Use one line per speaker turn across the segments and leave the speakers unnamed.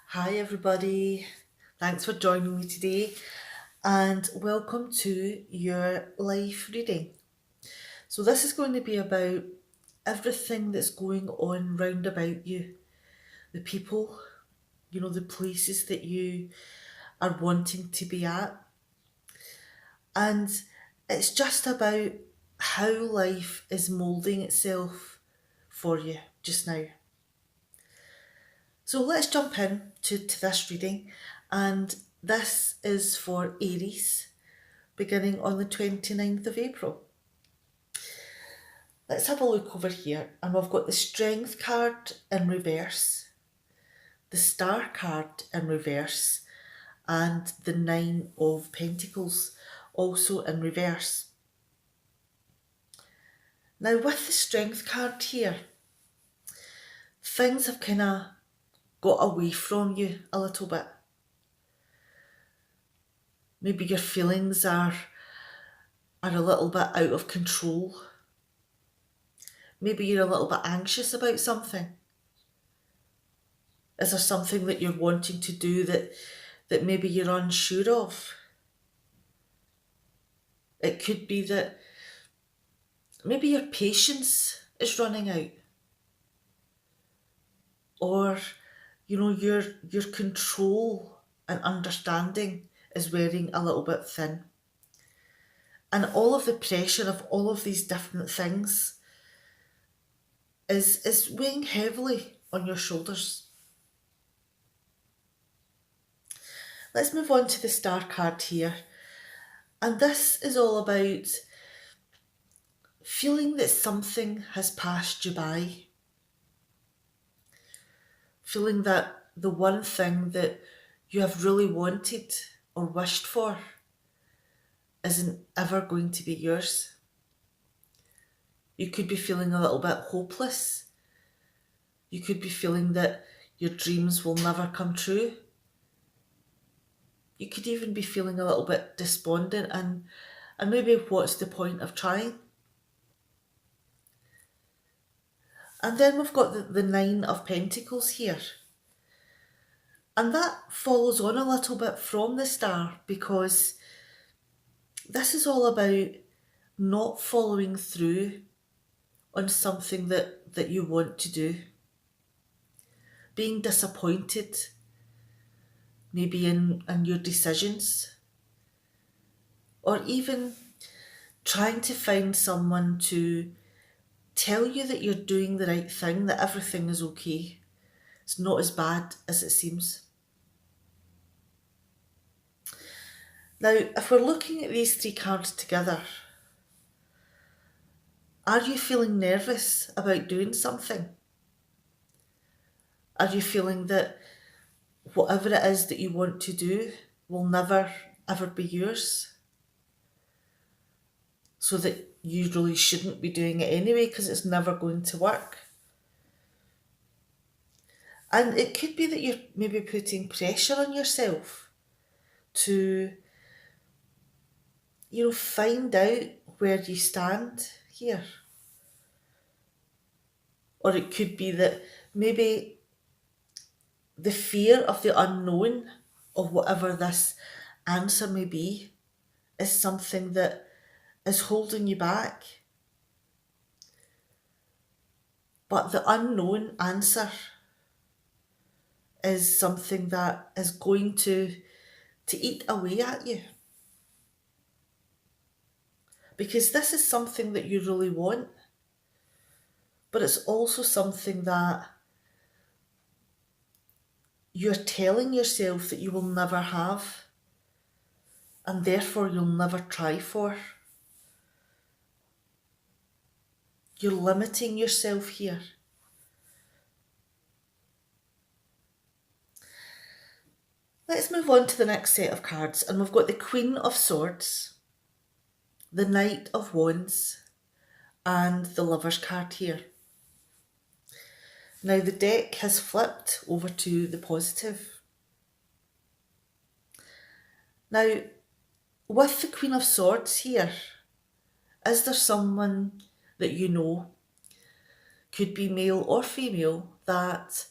Hi everybody, thanks for joining me today and welcome to your life reading. So this is going to be about everything that's going on round about you, the people, the places that you are wanting to be at, and it's just about how life is moulding itself for you just now. So let's jump in to this reading, and this is for Aries, beginning on the 29th of April. Let's have a look over here, and we've got the Strength card in reverse, the Star card in reverse, and the Nine of Pentacles also in reverse. Now with the Strength card here, things have kind of got away from you a little bit. Maybe your feelings are a little bit out of control. Maybe you're a little bit anxious about something. Is there something that you're wanting to do that maybe you're unsure of? It could be that maybe your patience is running out. Or, your control and understanding is wearing a little bit thin. And all of the pressure of all of these different things is weighing heavily on your shoulders. Let's move on to the Star card here. And this is all about feeling that something has passed you by. Feeling that the one thing that you have really wanted or wished for isn't ever going to be yours. You could be feeling a little bit hopeless. You could be feeling that your dreams will never come true. You could even be feeling a little bit despondent and maybe what's the point of trying? And then we've got the Nine of Pentacles here. And that follows on a little bit from the Star, because this is all about not following through on something that you want to do. Being disappointed, maybe in your decisions, or even trying to find someone to tell you that you're doing the right thing, that everything is okay. It's not as bad as it seems. Now, if we're looking at these three cards together, are you feeling nervous about doing something? Are you feeling that whatever it is that you want to do will never ever be yours? So that you really shouldn't be doing it anyway because it's never going to work? And it could be that you're maybe putting pressure on yourself to, find out where you stand here. Or it could be that maybe the fear of the unknown of whatever this answer may be is something that is holding you back. But the unknown answer is something that is going to eat away at you. Because this is something that you really want, but it's also something that you're telling yourself that you will never have, and therefore you'll never try for. You're limiting yourself here. Let's move on to the next set of cards, and we've got the Queen of Swords, the Knight of Wands, and the Lover's card here. Now the deck has flipped over to the positive. Now, with the Queen of Swords here, is there someone that you know, could be male or female, that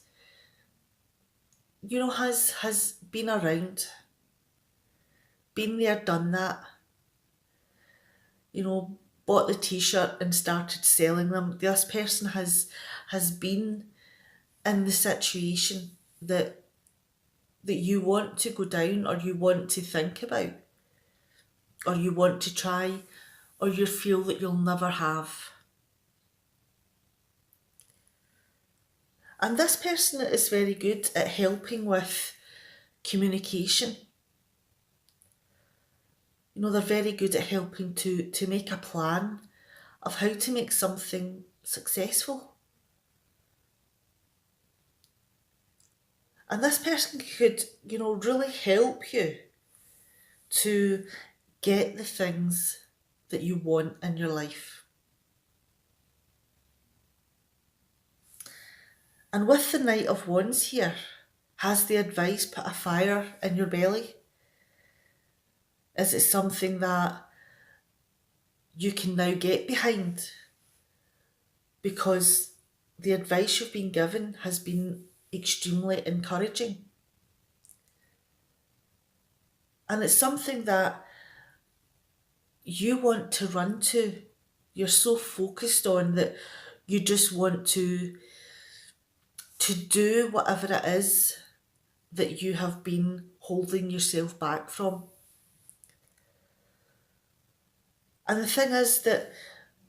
has been around, been there, done that, bought the t-shirt and started selling them. This person has been in the situation that you want to go down, or you want to think about, or you want to try, or you feel that you'll never have. And this person is very good at helping with communication. They're very good at helping to make a plan of how to make something successful. And this person could, really help you to get the things that you want in your life. And with the Knight of Wands here, has the advice put a fire in your belly? Is it something that you can now get behind? Because the advice you've been given has been extremely encouraging. And it's something that you want to run to. You're so focused on that you just want to do whatever it is that you have been holding yourself back from. And the thing is that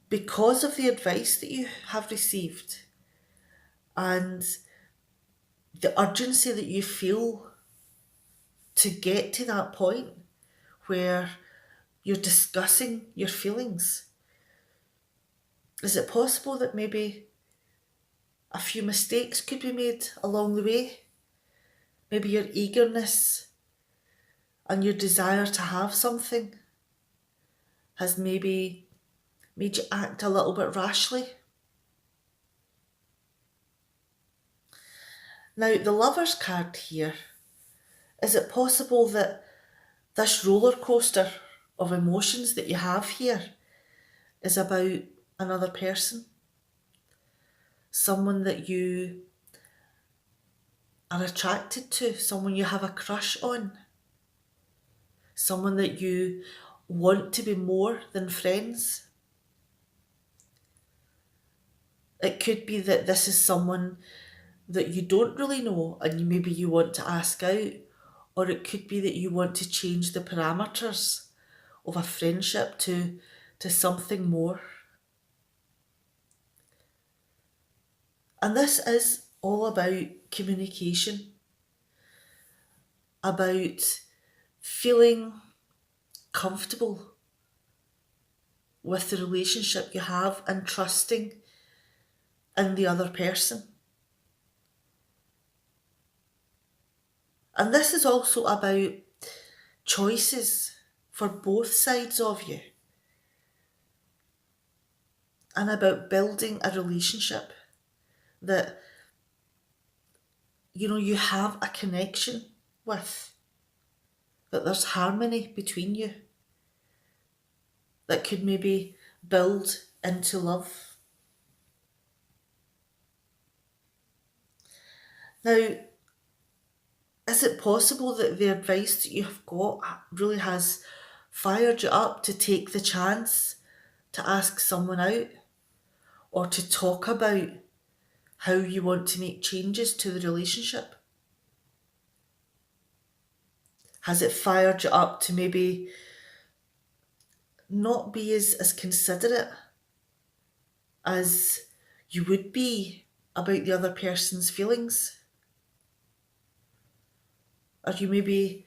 because of the advice that you have received and the urgency that you feel to get to that point where you're discussing your feelings, is it possible that maybe a few mistakes could be made along the way? Maybe your eagerness and your desire to have something has maybe made you act a little bit rashly. Now, the Lover's card here, is it possible that this roller coaster of emotions that you have here is about another person? Someone that you are attracted to, someone you have a crush on, someone that you want to be more than friends. It could be that this is someone that you don't really know and maybe you want to ask out, or it could be that you want to change the parameters of a friendship to something more. And this is all about communication, about feeling comfortable with the relationship you have and trusting in the other person. And this is also about choices for both sides of you, and about building a relationship that you have a connection with, that there's harmony between you, that could maybe build into love. Now, is it possible that the advice that you have got really has fired you up to take the chance to ask someone out, or to talk about how you want to make changes to the relationship? Has it fired you up to maybe not be as considerate as you would be about the other person's feelings? Are you maybe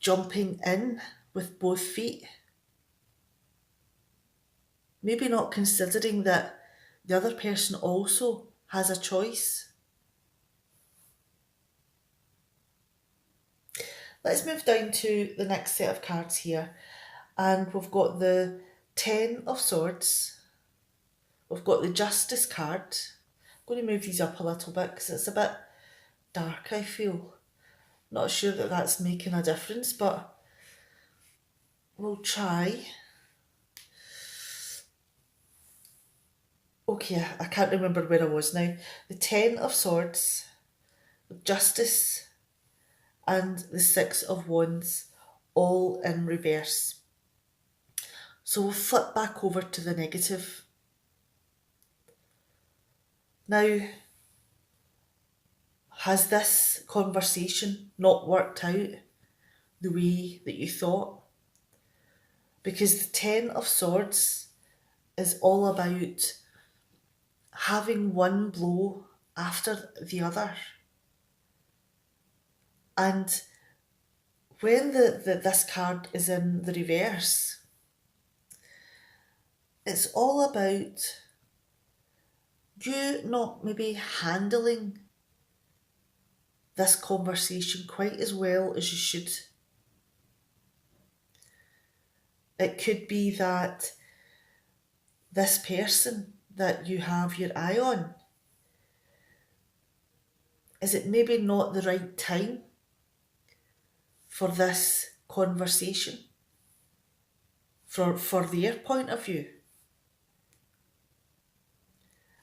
jumping in with both feet? Maybe not considering that the other person also has a choice. Let's move down to the next set of cards here. And we've got the Ten of Swords. We've got the Justice card. I'm going to move these up a little bit because it's a bit dark, I feel. Not sure that that's making a difference, but we'll try. Okay, I can't remember where I was now. The Ten of Swords, Justice, and the Six of Wands, all in reverse. So we'll flip back over to the negative. Now, has this conversation not worked out the way that you thought? Because the Ten of Swords is all about having one blow after the other. And when this card is in the reverse, it's all about you not maybe handling this conversation quite as well as you should. It could be that this person that you have your eye on, is it maybe not the right time for this conversation for their point of view?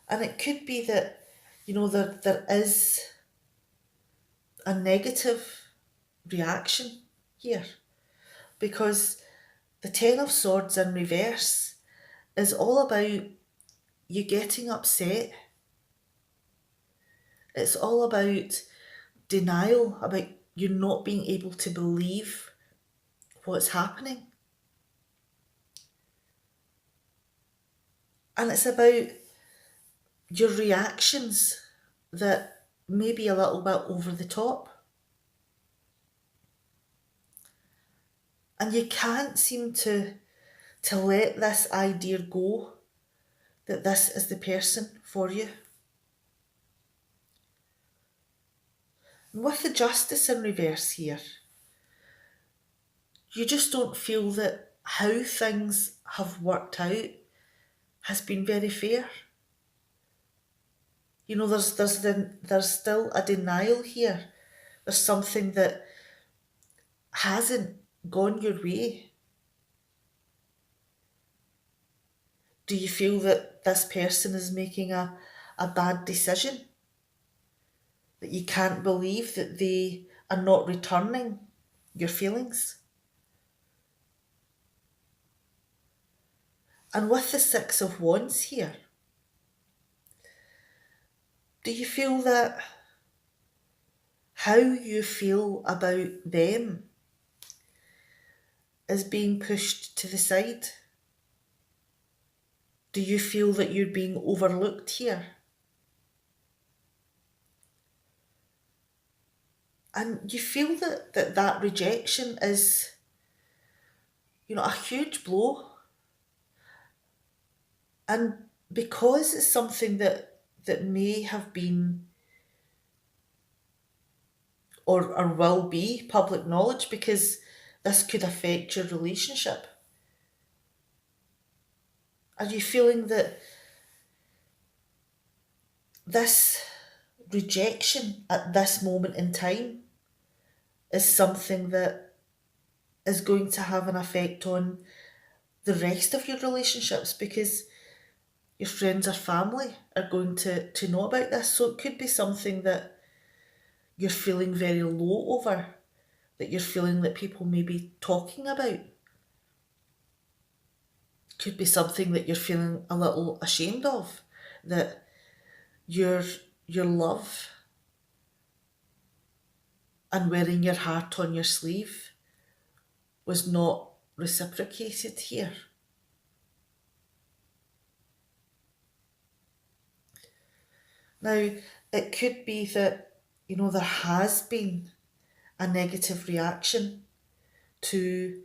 And it could be that, there is a negative reaction here because the Ten of Swords in reverse is all about you getting upset. It's all about denial, about you not being able to believe what's happening. And it's about your reactions that may be a little bit over the top. And you can't seem to let this idea go that this is the person for you. And with the Justice in reverse here, you just don't feel that how things have worked out has been very fair. There's still a denial here. There's something that hasn't gone your way. Do you feel that this person is making a bad decision? That you can't believe that they are not returning your feelings? And with the Six of Wands here, do you feel that how you feel about them is being pushed to the side? Do you feel that you're being overlooked here? And you feel that rejection is, a huge blow. And because it's something that may have been or will be public knowledge, because this could affect your relationship, are you feeling that this rejection at this moment in time is something that is going to have an effect on the rest of your relationships, because your friends or family are going to know about this? So it could be something that you're feeling very low over, that you're feeling that people may be talking about. Could be something that you're feeling a little ashamed of, that your love and wearing your heart on your sleeve was not reciprocated here. Now, it could be that, there has been a negative reaction to,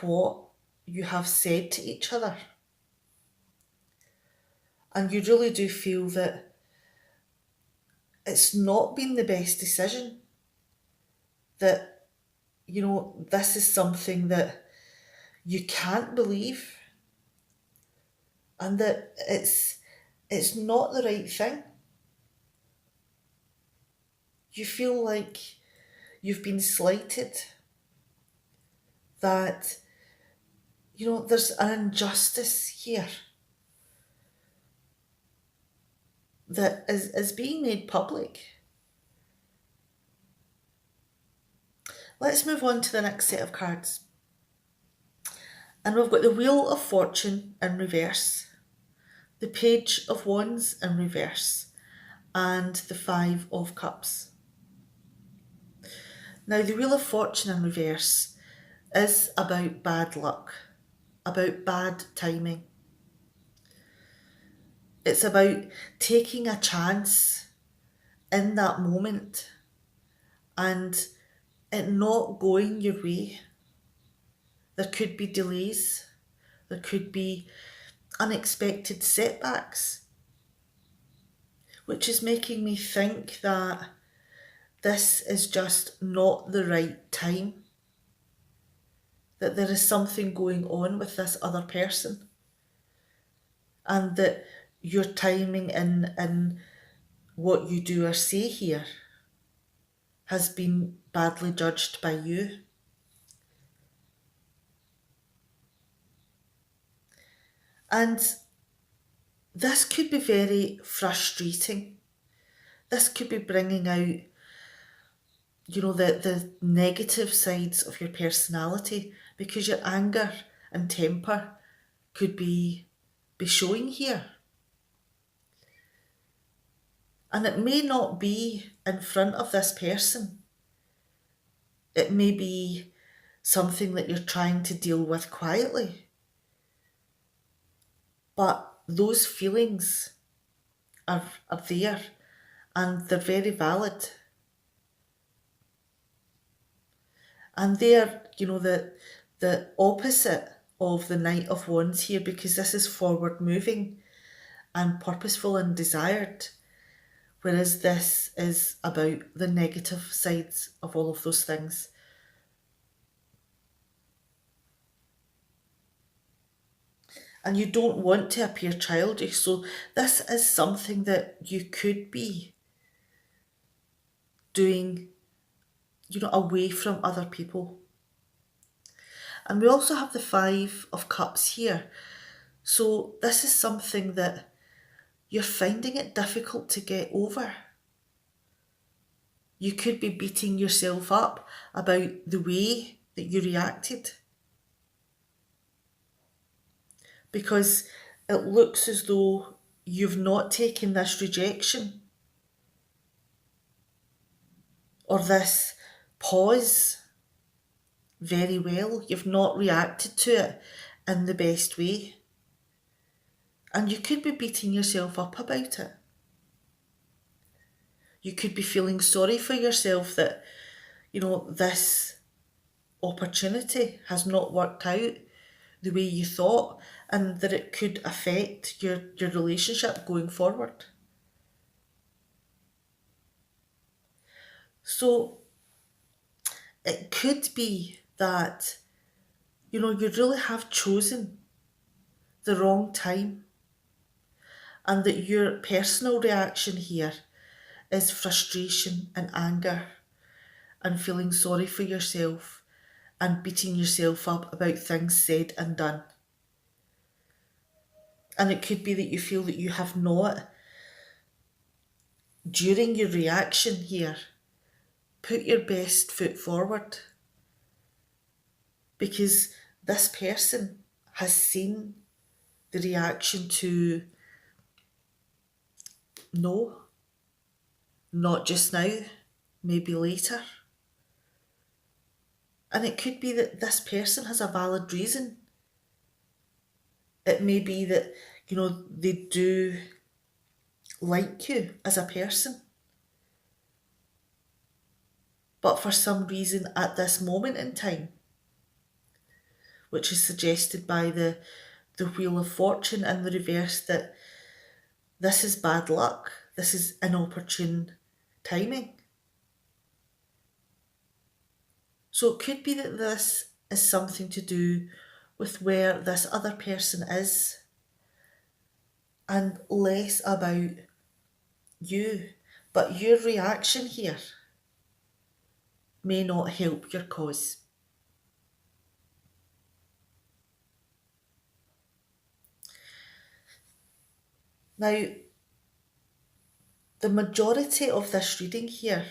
what you have said to each other. And you really do feel that it's not been the best decision, that, this is something that you can't believe, and that it's not the right thing. You feel like you've been slighted, that, there's an injustice here that is being made public. Let's move on to the next set of cards. And we've got the Wheel of Fortune in reverse, the Page of Wands in reverse, and the Five of Cups. Now, the Wheel of Fortune in reverse is about bad luck, about bad timing. It's about taking a chance in that moment and it not going your way. There could be delays, there could be unexpected setbacks, which is making me think that this is just not the right time, that there is something going on with this other person, and that your timing in what you do or say here has been badly judged by you. And this could be very frustrating. This could be bringing out, the negative sides of your personality, because your anger and temper could be showing here. And it may not be in front of this person. It may be something that you're trying to deal with quietly. But those feelings are there and they're very valid. And they're, the opposite of the Knight of Wands here, because this is forward moving and purposeful and desired, whereas this is about the negative sides of all of those things. And you don't want to appear childish, so this is something that you could be doing, away from other people. And we also have the Five of Cups here. So this is something that you're finding it difficult to get over. You could be beating yourself up about the way that you reacted, because it looks as though you've not taken this rejection or this pause very well. You've not reacted to it in the best way. And you could be beating yourself up about it. You could be feeling sorry for yourself that, this opportunity has not worked out the way you thought, and that it could affect your relationship going forward. So it could be that, you really have chosen the wrong time, and that your personal reaction here is frustration and anger and feeling sorry for yourself and beating yourself up about things said and done. And it could be that you feel that you have not, during your reaction here, put your best foot forward, because this person has seen the reaction to no, not just now, maybe later. And it could be that this person has a valid reason. It may be that, they do like you as a person, but for some reason at this moment in time, which is suggested by the Wheel of Fortune in the reverse, that this is bad luck. This is inopportune timing. So it could be that this is something to do with where this other person is and less about you. But your reaction here may not help your cause. Now, the majority of this reading here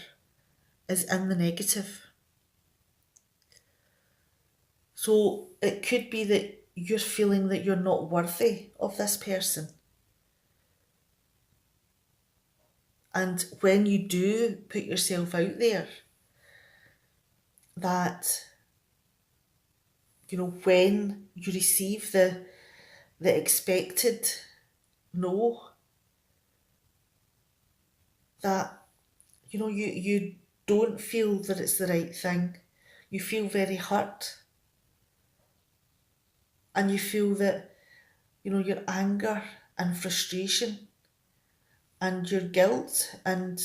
is in the negative. So it could be that you're feeling that you're not worthy of this person. And when you do put yourself out there, that, when you receive the expected no, that, you don't feel that it's the right thing. You feel very hurt. And you feel that, your anger and frustration and your guilt and,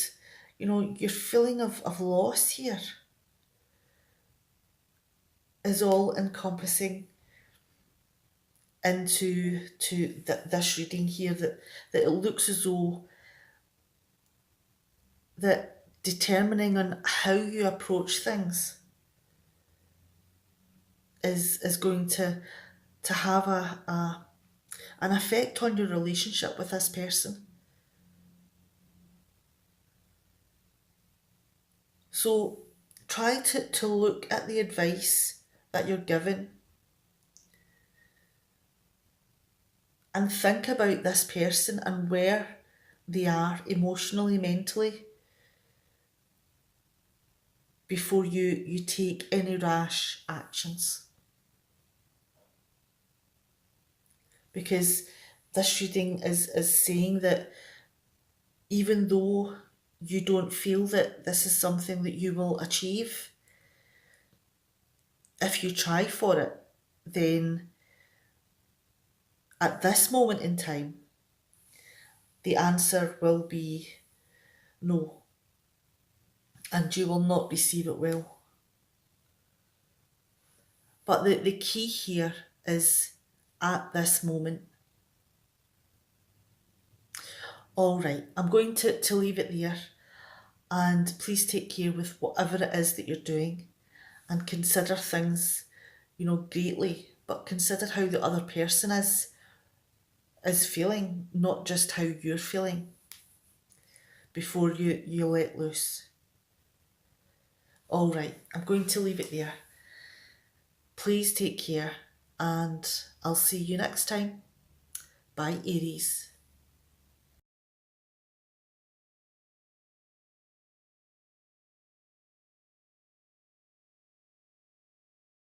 your feeling of loss here is all encompassing into this reading here, that it looks as though that determining on how you approach things is going to have an effect on your relationship with this person. So try to look at the advice that you're given and think about this person and where they are emotionally, mentally, before you take any rash actions. Because this reading is saying that even though you don't feel that this is something that you will achieve, if you try for it, then at this moment in time, the answer will be no, and you will not receive it well. But the key here is at this moment. All right, I'm going to leave it there, and please take care with whatever it is that you're doing and consider things, greatly, but consider how the other person is feeling, not just how you're feeling, before you let loose. All right, I'm going to leave it there. Please take care, and I'll see you next time. Bye, Aries.